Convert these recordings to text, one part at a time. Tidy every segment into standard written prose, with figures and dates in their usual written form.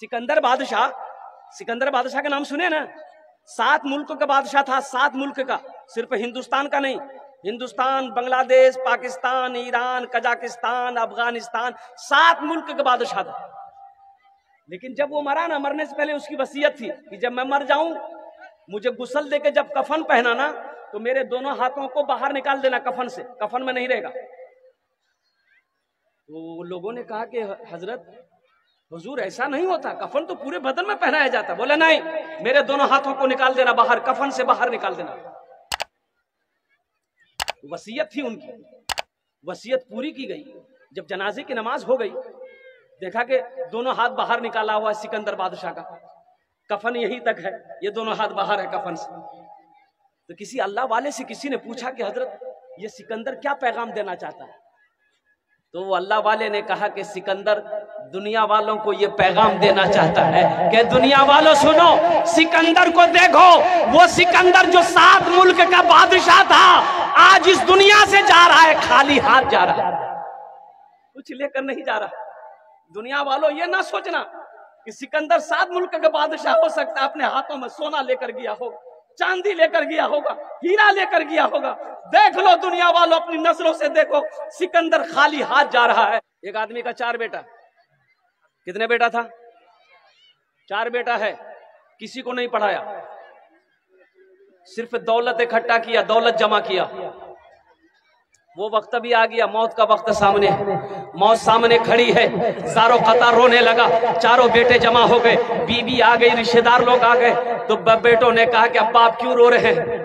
सिकंदर बादशाह, सिकंदर बादशाह का नाम सुने ना? 7 मुल्कों का बादशाह था, 7 मुल्क का, सिर्फ हिंदुस्तान का नहीं। हिंदुस्तान, बांग्लादेश, पाकिस्तान, ईरान, कजाकिस्तान, अफगानिस्तान, 7 मुल्क का बादशाह था। लेकिन जब वो मरा ना, मरने से पहले उसकी वसीयत थी कि जब मैं मर जाऊं, मुझे गुस्ल देके जब कफन पहनाना तो मेरे दोनों हाथों को बाहर निकाल देना कफन से, कफन में नहीं रहेगा। तो लोगों ने कहा कि हजरत हुजूर ऐसा नहीं होता, कफन तो पूरे बदन में पहनाया जाता। बोले नहीं, मेरे दोनों हाथों को निकाल देना बाहर, कफन से बाहर निकाल देना। वसीयत थी उनकी, वसीयत पूरी की गई। जब जनाजे की नमाज हो गई, देखा कि दोनों हाथ बाहर निकाला हुआ है सिकंदर बादशाह का, कफन यहीं तक है, ये दोनों हाथ बाहर है कफन से। तो किसी अल्लाह वाले से किसी ने पूछा कि हजरत ये सिकंदर क्या पैगाम देना चाहता है? तो वो अल्लाह वाले ने कहा कि सिकंदर दुनिया वालों को ये पैगाम देना चाहता है कि दुनिया वालों सुनो, सिकंदर को देखो, वो सिकंदर जो 7 मुल्क का बादशाह था, आज इस दुनिया से जा रहा है, खाली हाथ जा रहा है, कुछ लेकर नहीं जा रहा। दुनिया वालों ये ना सोचना कि सिकंदर 7 मुल्क का बादशाह हो सकता है, अपने हाथों में सोना लेकर गया होगा, चांदी लेकर गया होगा, हीरा लेकर गया होगा। देख लो दुनिया वालों, अपनी नजरों से देखो, सिकंदर खाली हाथ जा रहा है। एक आदमी का 4 बेटा, कितने बेटा था? 4 बेटा है, किसी को नहीं पढ़ाया, सिर्फ दौलत इकट्ठा किया, दौलत जमा किया। वो वक्त भी आ गया, मौत का वक्त सामने, मौत सामने खड़ी है, सारों कतार रोने लगा, चारों बेटे जमा हो गए, बीवी आ गई, रिश्तेदार लोग आ गए। तो बेटों ने कहा कि अब्बा आप क्यों रो रहे हैं?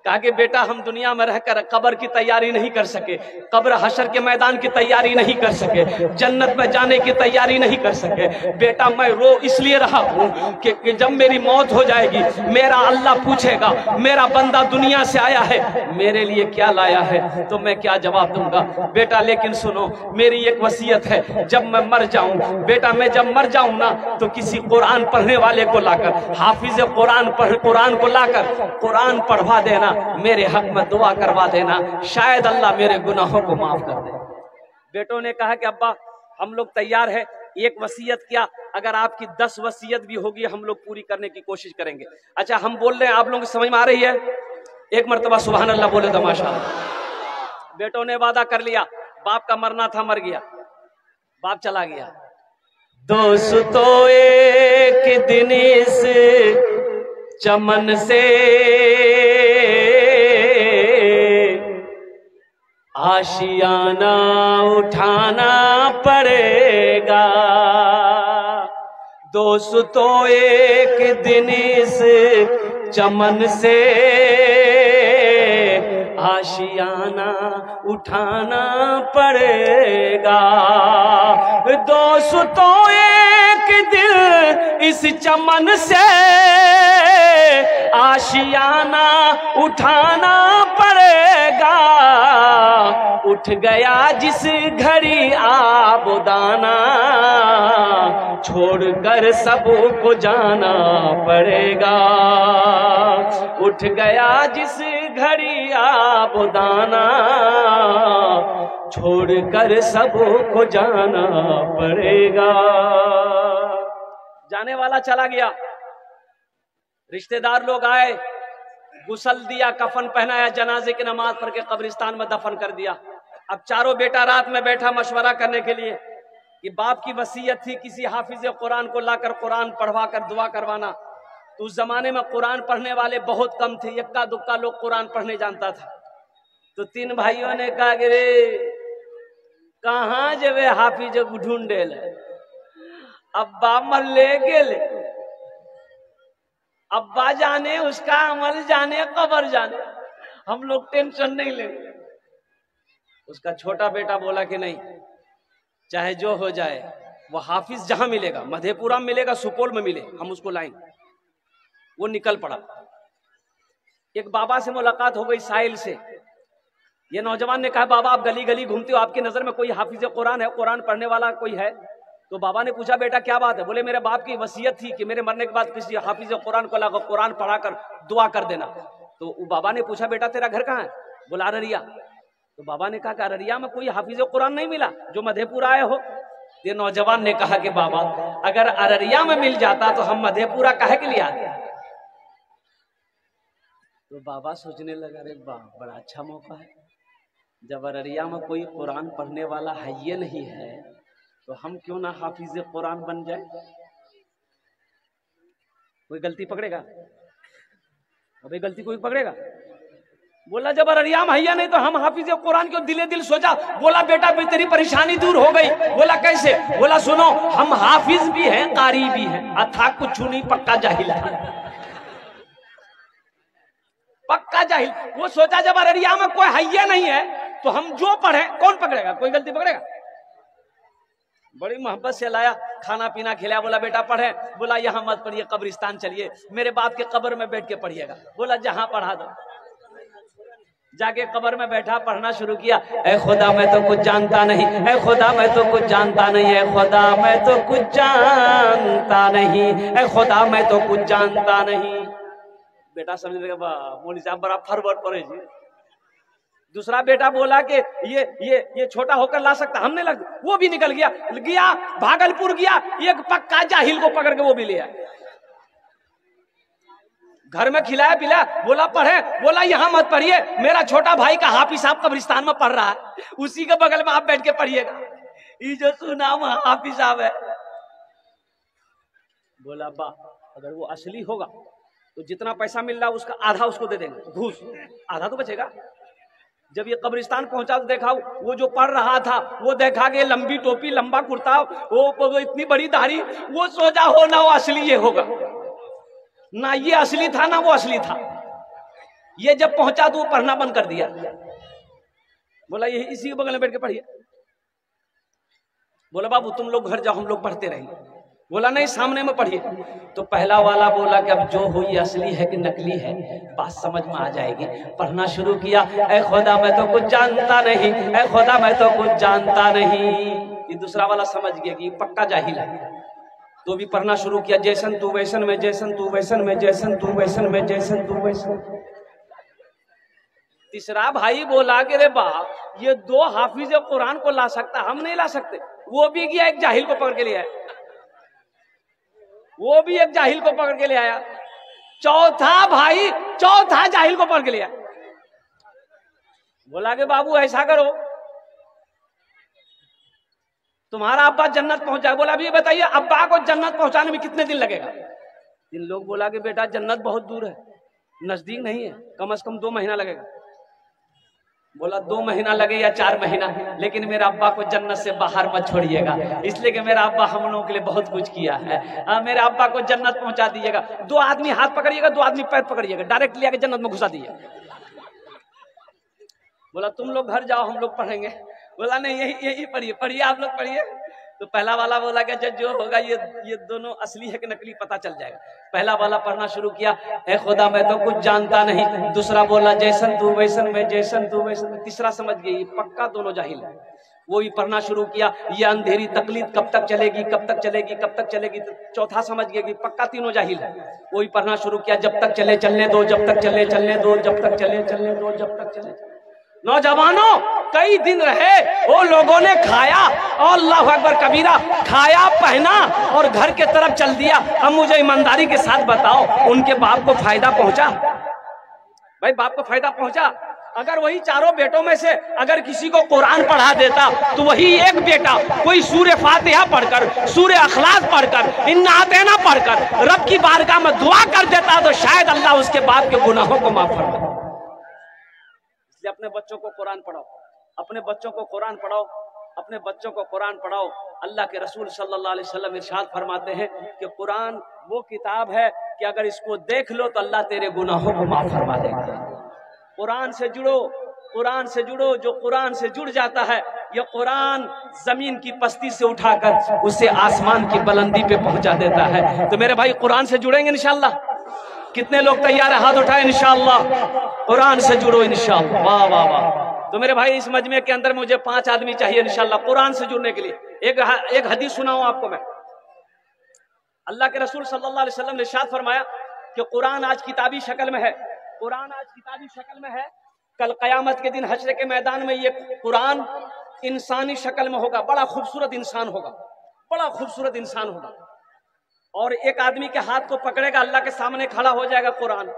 कहा कि बेटा हम दुनिया में रहकर कब्र की तैयारी नहीं कर सके, कब्र हशर के मैदान की तैयारी नहीं कर सके, जन्नत में जाने की तैयारी नहीं कर सके। बेटा मैं रो इसलिए रहा हूँ कि जब मेरी मौत हो जाएगी, मेरा अल्लाह पूछेगा मेरा बंदा दुनिया से आया है, मेरे लिए क्या लाया है, तो मैं क्या जवाब दूंगा? बेटा लेकिन सुनो, मेरी एक वसीयत है, जब मैं मर जाऊं, बेटा मैं जब मर जाऊं ना, तो किसी कुरान पढ़ने वाले को लाकर, हाफिज कुरान को लाकर कुरान पढ़वा देना, मेरे हक में दुआ करवा देना, शायद अल्लाह मेरे गुनाहों को माफ कर दे। बेटों ने कहा कि अब्बा हम लोग तैयार है, एक वसीयत क्या, अगर आपकी 10 वसीयत भी होगी हम लोग पूरी करने की कोशिश करेंगे। अच्छा हम बोल रहे हैं, आप लोगों को समझ में आ रही है? एक मर्तबा सुभान अल्लाह बोले तो माशाअल्लाह। बेटों ने वादा कर लिया, बाप का मरना था, मर गया, बाप चला गया। दोस्तों एक दिन इस चमन से आशियाना उठाना पड़ेगा, दोस्तों एक दिन इस चमन से आशियाना उठाना पड़ेगा, दोस्तों एक दिन इस चमन से आशियाना उठाना पड़ेगा। उठ गया जिस घड़ी आबोदाना, छोड़कर सबको जाना पड़ेगा। उठ गया जिस घड़ी आबोदाना, छोड़कर सबको जाना पड़ेगा। जाने वाला चला गया, रिश्तेदार लोग आए, गुसल दिया, कफन पहनाया, जनाजे की नमाज पढ़ के कब्रिस्तान में दफन कर दिया। अब चारों बेटा रात में बैठा मशवरा करने के लिए कि बाप की वसीयत थी किसी हाफिज कुरान को लाकर कुरान पढ़वा कर दुआ करवाना। तो उस जमाने में कुरान पढ़ने वाले बहुत कम थे, इक्का दुक्का लोग कुरान पढ़ने जानता था। तो 3 भाइयों ने कहा कि रे कहाँ जब हाफिज ढूंढे, अब्बा मर ले गेले, अब्बा जाने उसका अमल जाने, कब्र जाने, हम लोग टेंशन नहीं लेंगे। उसका छोटा बेटा बोला कि नहीं, चाहे जो हो जाए, वो हाफिज जहां मिलेगा, मधेपुरा में मिलेगा, सुपौल में मिले, हम उसको लाएंगे। वो निकल पड़ा। एक बाबा से मुलाकात हो गई साहिल से। ये नौजवान ने कहा बाबा आप गली गली घूमते हो, आपकी नजर में कोई हाफिज कुरान है, कुरान पढ़ने वाला कोई है? तो बाबा ने पूछा बेटा क्या बात है? बोले मेरे बाप की वसीयत थी कि मेरे मरने के बाद किसी हाफिज कुरान को लाकर कुरान पढ़ाकर दुआ कर देना। तो बाबा ने पूछा बेटा तेरा घर कहाँ है? बोला अररिया। तो बाबा ने कहा कि अररिया में कोई हाफिज कुरान नहीं मिला जो मधेपुरा आए हो? ये नौजवान ने कहा कि बाबा अगर अररिया में मिल जाता तो हम मधेपुरा काहे के लिए आते। तो बाबा सोचने लगा, अरे वाह बड़ा अच्छा मौका है, जब अररिया में कोई कुरान पढ़ने वाला है ये नहीं है तो हम क्यों ना हाफिज कुरान बन जाए। कोई गलती पकड़ेगा? अबे गलती कोई पकड़ेगा? बोला जब अररिया में हैया नहीं तो हम हाफिज कुरान क्यों। दिले दिल सोचा, बोला बेटा तेरी परेशानी दूर हो गई। बोला कैसे? बोला सुनो, हम हाफिज भी हैं कारी भी हैं, अथा कुछ नहीं, पक्का जाहिल है, पक्का जाहिल। वो सोचा जब अररिया में कोई हैया नहीं है तो हम जो पढ़े कौन पकड़ेगा, कोई गलती पकड़ेगा। बड़ी मोहब्बत से लाया, खाना पीना खिलाया, बोला बेटा पढ़े। बोला यहाँ मत पढ़िए, कब्रिस्तान चलिए, मेरे बाप के कब्र में बैठ के पढ़िएगा। बोला जहां पढ़ा दो। जाके कब्र में बैठा, पढ़ना शुरू किया। ऐ खुदा मैं तो कुछ जानता नहीं, ऐ खुदा मैं तो कुछ जानता नहीं, ऐ खुदा मैं तो कुछ जानता नहीं, ऐ खुदा मैं तो कुछ जानता नहीं। बेटा समझ लगा मोनी साहब बड़ा फरवर पड़े जी। दूसरा बेटा बोला कि ये छोटा होकर ला सकता, हमने लग, वो भी निकल गया भागलपुर गया, एक पक्का जाहिल को पकड़ के वो भी ले आया, घर में खिलाया पिलाया। बोला पढ़े। बोला यहाँ मत पढ़िए, मेरा छोटा भाई का हाफिज साहब कब्रिस्तान में पढ़ रहा है, उसी के बगल में आप बैठ के पढ़िएगा, ये जो सुना हाफिज साहब है। बोला बा अगर वो असली होगा तो जितना पैसा मिल रहा है उसका आधा उसको दे देंगे, घूस, आधा तो बचेगा। जब ये कब्रिस्तान पहुंचा तो देखा वो जो पढ़ रहा था, वो देखा कि लंबी टोपी लंबा कुर्ता, वो इतनी बड़ी दाढ़ी, वो सोचा हो ना वो असली ये होगा, ना ये असली था ना वो असली था। ये जब पहुंचा तो वो पढ़ना बंद कर दिया। बोला ये इसी के बगल में बैठ के पढ़िए। बोला बाबू तुम लोग घर जाओ, हम लोग पढ़ते रहेंगे। बोला नहीं सामने में पढ़िए। तो पहला वाला बोला कि अब जो हो ये असली है कि नकली है बात समझ में आ जाएगी। पढ़ना शुरू किया, ऐ खुदा मैं तो कुछ जानता नहीं, ऐ खुदा मैं तो कुछ जानता नहीं। ये दूसरा वाला समझ गया कि पक्का जाहिल है, तो भी पढ़ना शुरू किया, जैसन तू वैसन में, जैसन तू वैसन में, जैसन तू वैसन में, जैसन तू वैसन। तीसरा भाई बोला कि रे बाप ये दो हाफिज कुरान को ला सकता, हम नहीं ला सकते। वो भी गया एक जाहिल को पकड़ के ले आया, वो भी एक जाहिल को पकड़ के ले आया। चौथा भाई चौथा जाहिल को पकड़ के ले आया। बोला कि बाबू ऐसा करो, तुम्हारा अब्बा जन्नत पहुंच जाए। बोला अभी ये बताइए अब्बा को जन्नत पहुंचाने में कितने दिन लगेगा? इन लोग बोला कि बेटा जन्नत बहुत दूर है, नजदीक नहीं है, कम से कम 2 महीना लगेगा। बोला 2 महीना लगे या 4 महीना, लेकिन मेरा अब्बा को जन्नत से बाहर मत छोड़िएगा, इसलिए कि मेरा अब्बा हम लोगों के लिए बहुत कुछ किया है। मेरे अब्बा को जन्नत पहुंचा दीजिएगा। 2 आदमी हाथ पकड़िएगा, 2 आदमी पैर पकड़िएगा, डायरेक्ट ले आके जन्नत में घुसा दीजिएगा। बोला तुम लोग घर जाओ, हम लोग पढ़ेंगे। बोला नहीं यही पढ़िए, पढ़िए आप लोग पढ़िए। तो पहला वाला बोला कि जो होगा ये दोनों असली है कि नकली पता चल जाएगा। पहला वाला पढ़ना शुरू किया, ऐ खुदा मैं तो कुछ जानता नहीं। दूसरा बोला जैसन तू वैसन में, जैसन तू वैसन में। तीसरा समझ गई पक्का दोनों जाहिल है, वो भी पढ़ना शुरू किया, ये अंधेरी तकलीफ कब तक चलेगी, कब तक चलेगी, कब तक चलेगी। तो चौथा समझ गया कि पक्का तीनों जाहिल है, वो भी पढ़ना शुरू किया, जब तक चले चलने दो, जब तक चले चलने दो, जब तक चले चलने दो, जब तक चले। नौजवानों कई दिन रहे, वो लोगों ने खाया और अल्लाहु अकबर कबीरा, खाया पहना और घर के तरफ चल दिया। अब मुझे ईमानदारी के साथ बताओ उनके बाप को फायदा पहुंचा? भाई बाप को फायदा पहुंचा? अगर वही चारों बेटों में से अगर किसी को कुरान पढ़ा देता तो वही एक बेटा कोई सूर्य फातिहा पढ़कर, सूर्य अखलास पढ़कर, इन्ना आतेना पढ़कर रब की बारगाह में दुआ कर देता तो शायद अल्लाह उसके बाप के गुनाहों को माफ कर देता। अपने बच्चों को कुरान पढ़ाओ, अपने बच्चों को कुरान पढ़ाओ, अपने बच्चों को कुरान पढ़ाओ। अल्लाह के रसूल सल्लल्लाहु अलैहि वसल्लम इरशाद फरमाते हैं कि कुरान वो किताब है कि अगर इसको देख लो तो अल्लाह तेरे गुनाहों को माफ फरमा देगा। कुरान से जुड़ो, कुरान से जुड़ो। जो कुरान से जुड़ जाता है, ये कुरान जमीन की पस्ती से उठाकर उसे आसमान की बुलंदी पे पहुंचा देता है। तो मेरे भाई कुरान से जुड़ेंगे इंशाअल्लाह? कितने लोग तैयार है? हाथ उठाए इंशाअल्लाह। कुरान से जुड़ो इंशाअल्लाह। वाह वाह वाह। तो मेरे भाई इस मजमे के अंदर मुझे 5 आदमी चाहिए इंशाअल्लाह कुरान से जुड़ने के लिए। एक हदीस सुनाऊं आपको मैं। अल्लाह के रसूल सल्लल्लाहु अलैहि वसल्लम ने इरशाद फरमाया कि कुरान आज किताबी शक्ल में है, कुरान आज किताबी शक्ल में है। कल कयामत के दिन हश्र के मैदान में ये कुरान इंसानी शक्ल में होगा, बड़ा खूबसूरत इंसान होगा, बड़ा खूबसूरत इंसान होगा। और एक आदमी के हाथ को पकड़ेगा, अल्लाह के सामने खड़ा हो जाएगा कुरान।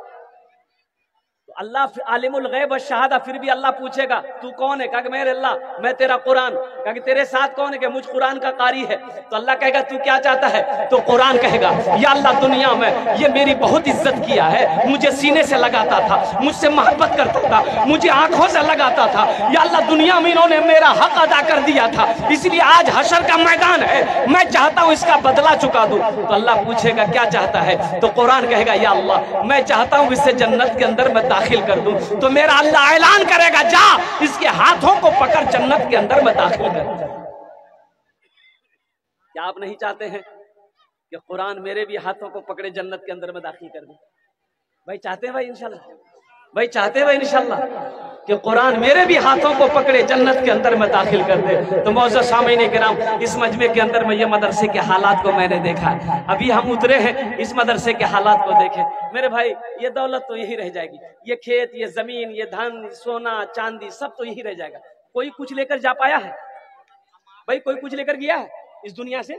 तो अल्लाह आलिमुल गैब व शहादा, फिर भी अल्लाह पूछेगा तू कौन है? कहा मेरे अल्लाह मैं तेरा कुरान। कहा कि तेरे साथ कौन है? कि मुझ कुरान का कारी है। तो अल्लाह कहेगा तू क्या चाहता है? तो कुरान कहेगा या अल्लाह दुनिया में ये मेरी बहुत इज्जत किया है, मुझे सीने से लगाता था, मुझसे मोहब्बत करता था, मुझे आंखों से लगाता था, या अल्लाह दुनिया में इन्होंने मेरा हक अदा कर दिया था, इसलिए आज हशर का मैदान है, मैं चाहता हूं इसका बदला चुका दूं। तो अल्लाह पूछेगा क्या चाहता है? तो कुरान कहेगा या अल्लाह मैं चाहता हूं इससे जन्नत के अंदर मैं दाखिल कर दूं। तो मेरा अल्लाह ऐलान करेगा जा इसके हाथों को पकड़ जन्नत के अंदर मैं दाखिल कर दूं। क्या आप नहीं चाहते हैं कि कुरान मेरे भी हाथों को पकड़े जन्नत के अंदर में दाखिल कर दे? भाई चाहते हैं भाई इंशाल्लाह, भाई चाहते हैं भाई इंशाल्लाह कि कुरान मेरे भी हाथों को पकड़े जन्नत के अंदर में दाखिल कर दे। तो मौजूद सामीन किराम, इस मजमे के अंदर में ये मदरसे के हालात को मैंने देखा है। अभी हम उतरे हैं, इस मदरसे के हालात को देखें मेरे भाई। ये दौलत तो यही रह जाएगी, ये खेत, ये जमीन, ये धन, सोना चांदी सब तो यही रह जाएगा। कोई कुछ लेकर जा पाया है? भाई कोई कुछ लेकर गया है इस दुनिया से?